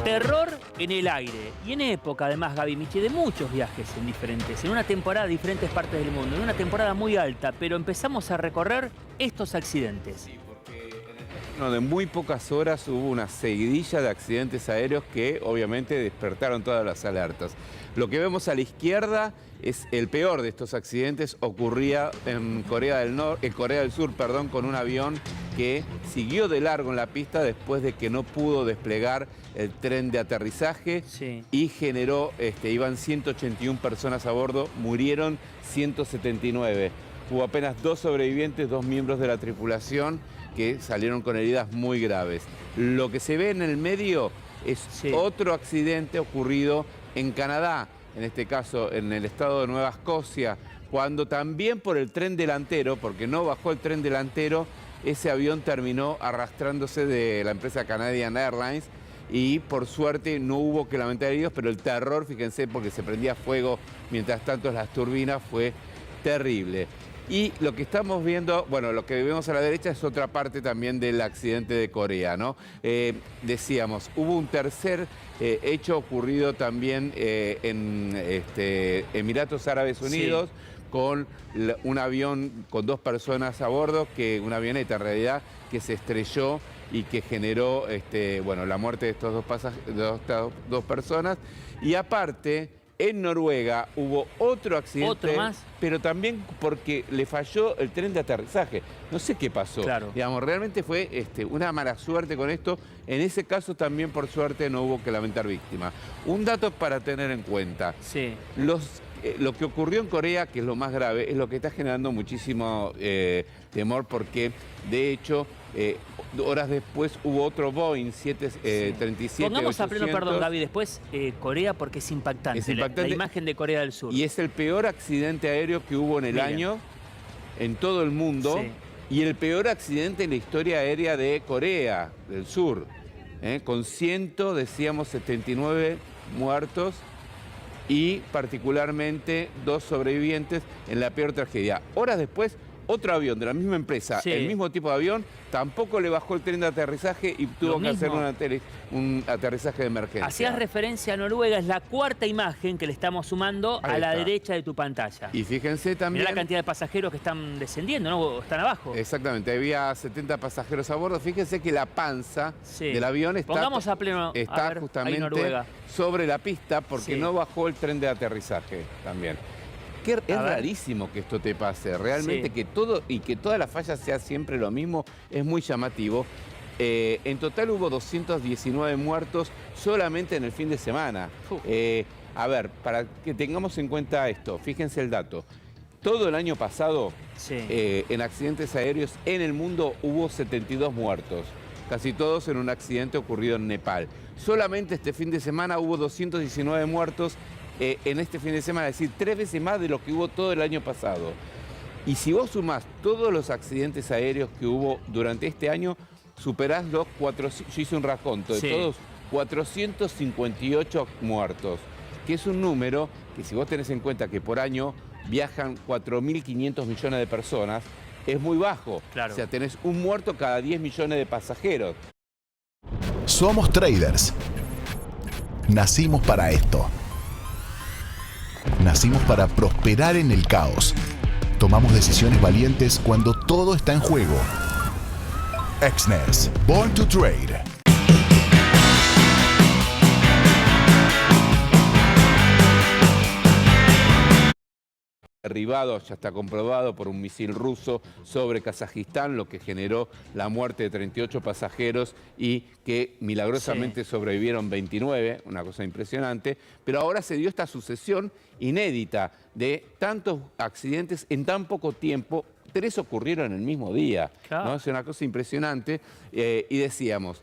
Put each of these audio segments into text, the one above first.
Terror en el aire. Y en época, además, Gaby Michi, de muchos viajes en una temporada de diferentes partes del mundo, en una temporada muy alta, pero empezamos a recorrer estos accidentes. Sí, porque en el término de muy pocas horas hubo una seguidilla de accidentes aéreos que obviamente despertaron todas las alertas. Lo que vemos a la izquierda es el peor de estos accidentes, ocurría en Corea del Sur, con un avión que siguió de largo en la pista después de que no pudo desplegar el tren de aterrizaje. Sí. Y generó, iban 181 personas a bordo, murieron 179. Hubo apenas 2 sobrevivientes, 2 miembros de la tripulación que salieron con heridas muy graves. Lo que se ve en el medio es otro accidente ocurrido en Canadá, en este caso en el estado de Nueva Escocia, cuando también por el tren delantero, porque no bajó el tren delantero, ese avión terminó arrastrándose de la empresa Canadian Airlines y por suerte no hubo que lamentar heridos, pero el terror, fíjense, porque se prendía fuego mientras tanto en las turbinas, fue terrible. Y lo que estamos viendo, bueno, lo que vemos a la derecha es otra parte también del accidente de Corea, ¿no? Decíamos, hubo un tercer hecho ocurrido también en Emiratos Árabes Unidos, con un avión con 2 personas a bordo, una avioneta en realidad, que se estrelló y que generó bueno, la muerte de estas dos personas. Y aparte, en Noruega hubo otro accidente, ¿Otro más? pero también porque le falló el tren de aterrizaje. No sé qué pasó. Claro. Digamos, realmente fue una mala suerte con esto. En ese caso también, por suerte, no hubo que lamentar víctimas. Un dato para tener en cuenta. Sí. Lo que ocurrió en Corea, que es lo más grave, es lo que está generando muchísimo temor porque, de hecho, horas después hubo otro Boeing 737. Pongamos a pleno, perdón, Gaby, después Corea porque es impactante, es impactante. La imagen de Corea del Sur. Y es el peor accidente aéreo que hubo en el año en todo el mundo y el peor accidente en la historia aérea de Corea del Sur, con 79 muertos y particularmente 2 sobrevivientes en la peor tragedia. Horas después, otro avión de la misma empresa, el mismo tipo de avión, tampoco le bajó el tren de aterrizaje y tuvo que hacer un aterrizaje de emergencia. Hacías referencia a Noruega, es la cuarta imagen que le estamos sumando a la derecha de tu pantalla. Y fíjense también... Mirá la cantidad de pasajeros que están descendiendo, ¿no? O están abajo. Exactamente, había 70 pasajeros a bordo. Fíjense que la panza del avión está justamente sobre la pista porque no bajó el tren de aterrizaje también. Es rarísimo que esto te pase, realmente que toda la falla sea siempre lo mismo, es muy llamativo. En total hubo 219 muertos solamente en el fin de semana. A ver, para que tengamos en cuenta esto, fíjense el dato. Todo el año pasado, en accidentes aéreos en el mundo hubo 72 muertos, casi todos en un accidente ocurrido en Nepal. Solamente este fin de semana hubo 219 muertos en este fin de semana, es decir, 3 veces más de lo que hubo todo el año pasado. Y si vos sumás todos los accidentes aéreos que hubo durante este año, superás los 400, yo hice un raconto de todos, 458 muertos, que es un número que si vos tenés en cuenta que por año viajan 4.500 millones de personas, es muy bajo. Claro. O sea, tenés un muerto cada 10 millones de pasajeros. Somos traders. Nacimos para esto. Nacimos para prosperar en el caos. Tomamos decisiones valientes cuando todo está en juego. Exness, Born to Trade. Derribado, ya está comprobado, por un misil ruso sobre Kazajistán, lo que generó la muerte de 38 pasajeros y que milagrosamente sobrevivieron 29, una cosa impresionante. Pero ahora se dio esta sucesión inédita de tantos accidentes en tan poco tiempo. 3 ocurrieron el mismo día, ¿no? Es una cosa impresionante. Y decíamos...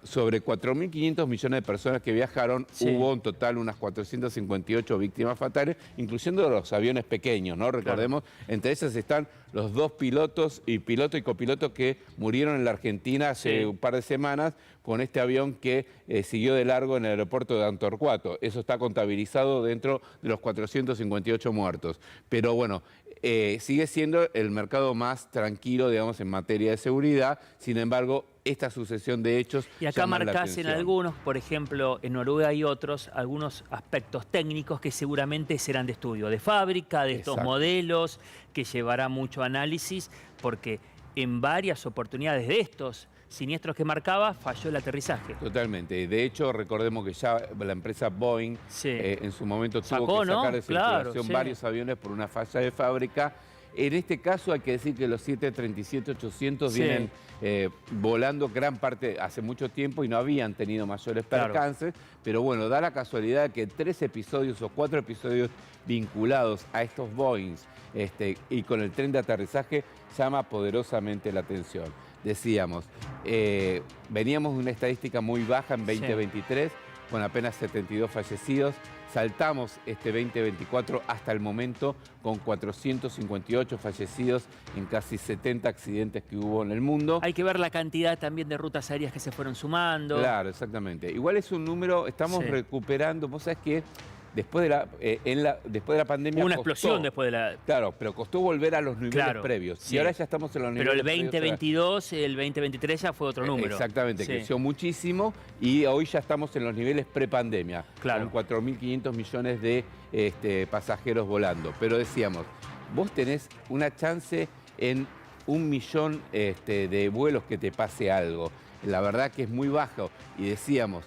sobre 4.500 millones de personas que viajaron, hubo en total unas 458 víctimas fatales, incluyendo los aviones pequeños, ¿no? Recordemos, entre esas están los 2 pilotos y copiloto que murieron en la Argentina hace un par de semanas con este avión que siguió de largo en el aeropuerto de Antorcuato. Eso está contabilizado dentro de los 458 muertos. Pero bueno, sigue siendo el mercado más tranquilo, digamos, en materia de seguridad. Sin embargo, esta sucesión de hechos Y acá llaman la marcás en atención. algunos, por ejemplo, en Noruega hay otros, algunos aspectos técnicos que seguramente serán de estudio, de fábrica, de estos Exacto. modelos, que llevará mucho análisis, porque en varias oportunidades de estos siniestros que marcaba, falló el aterrizaje. Totalmente. De hecho, recordemos que ya la empresa Boeing Sí. en su momento Sacó, tuvo que ¿no? sacar de circulación Claro, sí. varios aviones por una falla de fábrica. En este caso hay que decir que los 737-800 Sí. vienen volando gran parte hace mucho tiempo y no habían tenido mayores Claro. percances, pero bueno, da la casualidad que 3 episodios o 4 episodios vinculados a estos Boeings y con el tren de aterrizaje llama poderosamente la atención. Decíamos, veníamos de una estadística muy baja en 2023, con apenas 72 fallecidos. Saltamos este 2024 hasta el momento con 458 fallecidos en casi 70 accidentes que hubo en el mundo. Hay que ver la cantidad también de rutas aéreas que se fueron sumando. Claro, exactamente. Igual es un número, estamos Sí. recuperando, vos sabés que después de la pandemia Hubo una costó, explosión después de la... Claro, pero costó volver a los niveles Claro, previos. sí. Y ahora ya estamos en los Pero niveles el previos. 2022, el 2023 ya fue otro número. Exactamente, Sí. creció muchísimo y hoy ya estamos en los niveles prepandemia, Claro. con 4.500 millones de pasajeros volando. Pero decíamos, vos tenés una chance en 1 millón de vuelos que te pase algo. La verdad que es muy bajo. Y decíamos,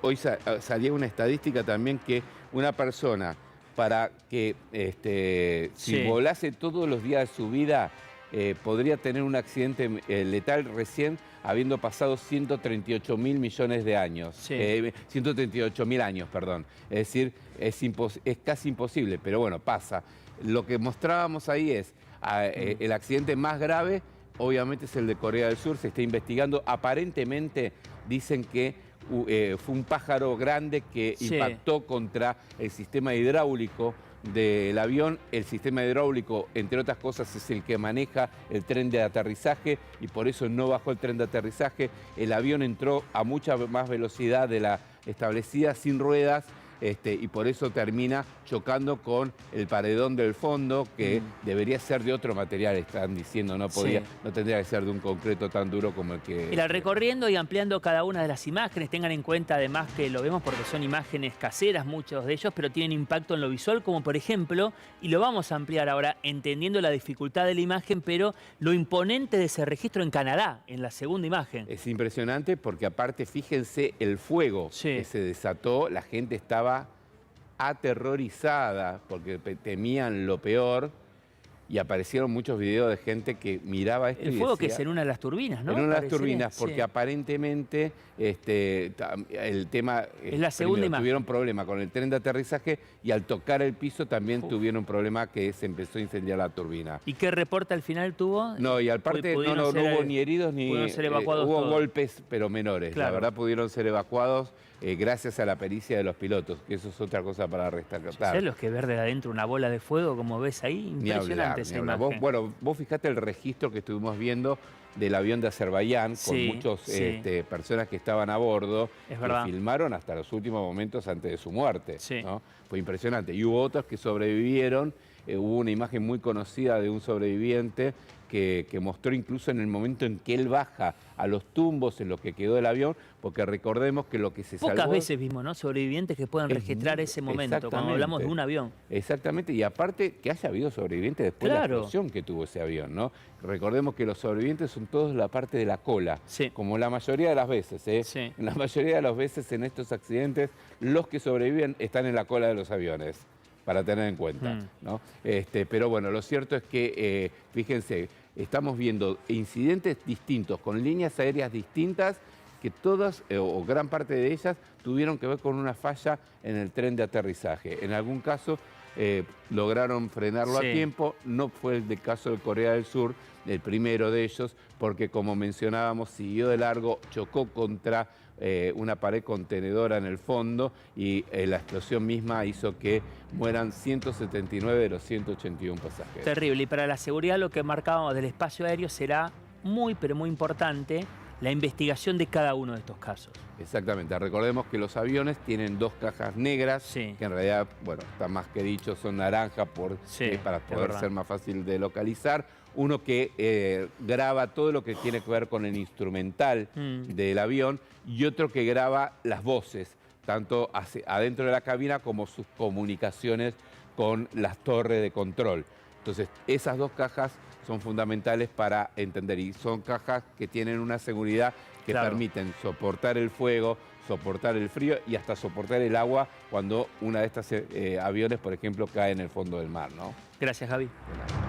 hoy salía una estadística también que una persona para que si Sí. volase todos los días de su vida podría tener un accidente letal recién habiendo pasado 138.000 millones de años. Sí. 138.000 años, perdón. Es decir, es casi imposible, pero bueno, pasa. Lo que mostrábamos ahí es el accidente más grave, obviamente es el de Corea del Sur, se está investigando. Aparentemente dicen que fue un pájaro grande que Sí. impactó contra el sistema hidráulico del avión. El sistema hidráulico, entre otras cosas, es el que maneja el tren de aterrizaje y por eso no bajó el tren de aterrizaje. El avión entró a mucha más velocidad de la establecida, sin ruedas, y por eso termina chocando con el paredón del fondo, que debería ser de otro material, están diciendo, no tendría que ser de un concreto tan duro como el que... Mira, recorriendo y ampliando cada una de las imágenes, tengan en cuenta además que lo vemos porque son imágenes caseras, muchos de ellos, pero tienen impacto en lo visual, como por ejemplo, y lo vamos a ampliar ahora, entendiendo la dificultad de la imagen, pero lo imponente de ese registro en Canadá, en la segunda imagen. Es impresionante porque aparte, fíjense, el fuego que se desató, la gente estaba aterrorizada porque temían lo peor y aparecieron muchos videos de gente que miraba esto El y fuego decía, que es en una de las turbinas, ¿no? en una de las Parecería, turbinas, porque sí. aparentemente el tema... Es la segunda primero, imagen. tuvieron problema con el tren de aterrizaje y al tocar el piso también tuvieron un problema que se empezó a incendiar la turbina. ¿Y qué reporte al final tuvo? No, y aparte no hubo ni heridos ni... pudieron ser evacuados hubo todos. golpes, pero menores. Claro. La verdad pudieron ser evacuados gracias a la pericia de los pilotos, que eso es otra cosa para rescatar. ¿Sabés los que ver de adentro una bola de fuego, como ves ahí? Ni Impresionante hablar, esa ni hablar. imagen. Vos fijate el registro que estuvimos viendo del avión de Azerbaiyán con Sí, muchas sí. personas que estaban a bordo, Es que verdad. filmaron hasta los últimos momentos antes de su muerte. Sí. ¿No? Fue impresionante. Y hubo otros que sobrevivieron. Hubo una imagen muy conocida de un sobreviviente que mostró incluso en el momento en que él baja a los tumbos en lo que quedó del avión, porque recordemos que lo que se salvó... Pocas veces vimos, ¿no? Sobrevivientes que puedan Es registrar muy- ese momento, cuando exactamente. hablamos de un avión. Exactamente, y aparte que haya habido sobrevivientes después de la Claro. explosión que tuvo ese avión, ¿no? Recordemos que los sobrevivientes son todos la parte de la cola, Sí. como la mayoría de las veces, ¿eh? Sí. La mayoría de las veces en estos accidentes, los que sobreviven están en la cola de los aviones, para tener en cuenta, ¿no? Pero bueno, lo cierto es que, fíjense, estamos viendo incidentes distintos, con líneas aéreas distintas, que todas, o gran parte de ellas, tuvieron que ver con una falla en el tren de aterrizaje. En algún caso lograron frenarlo Sí. a tiempo, no fue el caso de Corea del Sur, el primero de ellos, porque como mencionábamos, siguió de largo, chocó contra una pared contenedora en el fondo y la explosión misma hizo que mueran 179 de los 181 pasajeros. Terrible. Y para la seguridad lo que marcábamos del espacio aéreo será muy, pero muy importante la investigación de cada uno de estos casos. Exactamente, recordemos que los aviones tienen 2 cajas negras, Sí. que en realidad, bueno, está más que dicho, son naranja Sí, para es poder verdad. ser más fácil de localizar. Uno que graba todo lo que tiene que ver con el instrumental del avión y otro que graba las voces, tanto adentro de la cabina como sus comunicaciones con las torres de control. Entonces, esas 2 cajas son fundamentales para entender y son cajas que tienen una seguridad que Claro. permiten soportar el fuego, soportar el frío y hasta soportar el agua cuando una de estas aviones, por ejemplo, cae en el fondo del mar, ¿no? Gracias, Javi. De nada.